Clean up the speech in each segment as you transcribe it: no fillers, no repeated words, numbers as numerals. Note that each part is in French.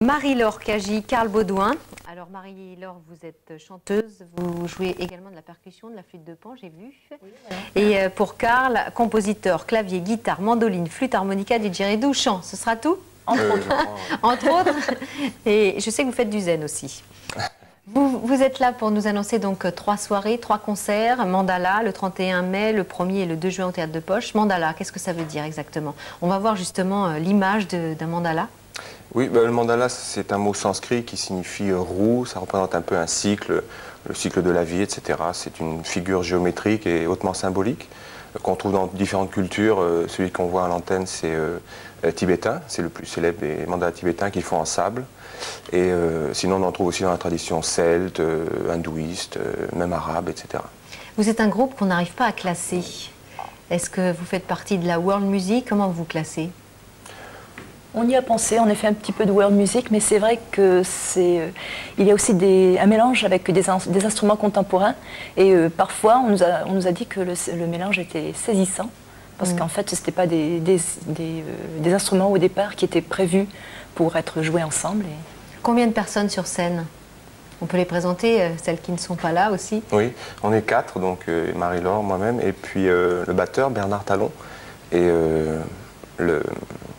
Marie-Laure Cagy, Carl Baudouin. Alors Marie-Laure, vous êtes chanteuse, vous jouez également de la percussion, de la flûte de Pan, j'ai vu. Oui, voilà. Et pour Carl, compositeur, clavier, guitare, mandoline, flûte, harmonica, didgeridoo, chant, ce sera tout? Entre autres. Entre autres. Et je sais que vous faites du zen aussi. Vous êtes là pour nous annoncer donc 3 soirées, 3 concerts, Mandala, le 31 mai, le 1er et le 2 juin au Théâtre de Poche. Mandala, qu'est-ce que ça veut dire exactement? On va voir justement l'image d'un mandala. Oui, le mandala, c'est un mot sanskrit qui signifie roue, ça représente un peu un cycle, le cycle de la vie, etc. C'est une figure géométrique et hautement symbolique qu'on trouve dans différentes cultures. Celui qu'on voit à l'antenne, c'est tibétain, c'est le plus célèbre des mandalas tibétains qu'ils font en sable. Et sinon, on en trouve aussi dans la tradition celte, hindouiste, même arabe, etc. Vous êtes un groupe qu'on n'arrive pas à classer. Est-ce que vous faites partie de la world music? Comment vous classez? On y a pensé, on a fait un petit peu de world music, mais c'est vrai que il y a aussi un mélange avec des instruments contemporains. Et parfois, on nous a dit que le mélange était saisissant, parce qu'en fait, ce n'était pas des instruments au départ qui étaient prévus pour être joués ensemble. Combien de personnes sur scène? On peut les présenter, celles qui ne sont pas là aussi? Oui, on est 4, donc Marie-Laure, moi-même, et puis le batteur Bernard Talon, et le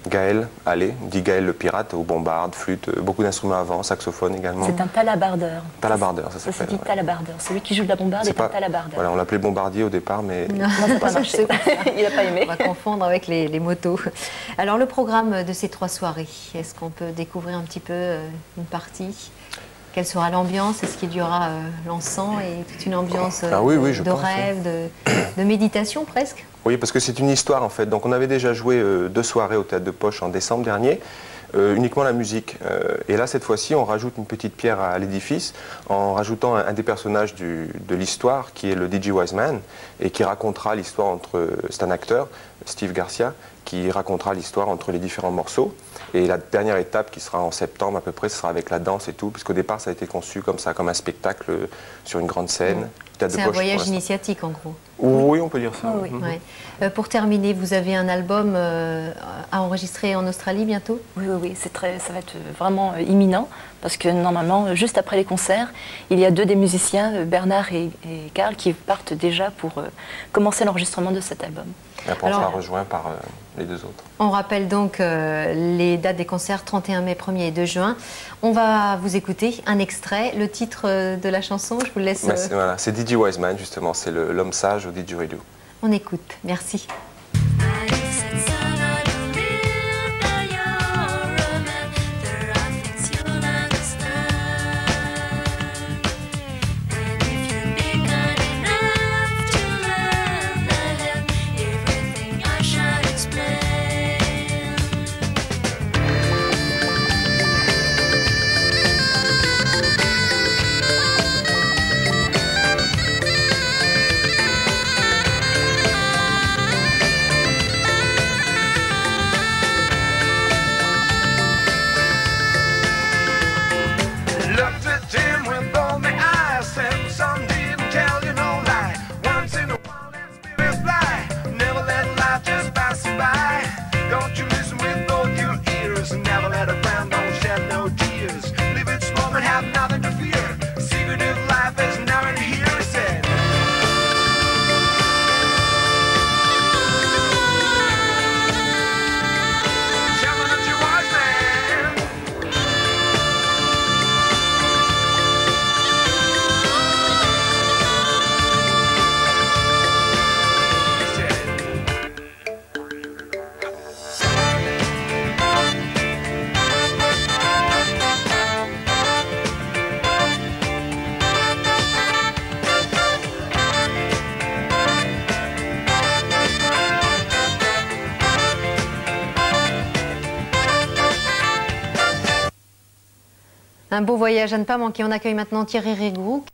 Gaël Allais, dit Gaël le pirate, aux bombardes, flûte, beaucoup d'instruments avant, saxophone également. C'est un talabardeur. Talabardeur, ça s'appelle. Ça se dit talabardeur. Celui qui joue de la bombarde est un talabardeur. Voilà, on l'appelait bombardier au départ, mais non, ça n'a pas marché. Il n'a pas aimé. On va confondre avec les motos. Alors le programme de ces 3 soirées, est-ce qu'on peut découvrir un petit peu une partie? Quelle sera l'ambiance? Est-ce qu'il y aura l'encens et toute une ambiance de rêve, de méditation presque? Oui, parce que c'est une histoire en fait. Donc on avait déjà joué 2 soirées au Théâtre de Poche en décembre dernier, uniquement la musique. Et là, cette fois-ci, on rajoute une petite pierre à l'édifice en rajoutant un des personnages de l'histoire qui est le DJ Wiseman et qui racontera l'histoire entre... C'est un acteur, Steve Garcia, qui racontera l'histoire entre les différents morceaux. Et la dernière étape qui sera en septembre à peu près, ce sera avec la danse et tout, puisqu'au départ ça a été conçu comme ça, comme un spectacle sur une grande scène. C'est un voyage initiatique en gros. Oui, on peut dire ça. Oh, oui. Ouais. Pour terminer, vous avez un album à enregistrer en Australie bientôt? Oui, ça va être vraiment imminent, parce que normalement, juste après les concerts, il y a 2 des musiciens, Bernard et Carl, qui partent déjà pour commencer l'enregistrement de cet album. Et après, on sera rejoint par les 2 autres. On rappelle donc les dates des concerts, 31 mai, 1er et 2 juin. On va vous écouter un extrait, le titre de la chanson, je vous le laisse... Voilà, c'est DJ Wiseman, justement, c'est l'homme sage au didgeridoo. On écoute, merci. Un beau voyage à ne pas manquer. On accueille maintenant Thierry Régout.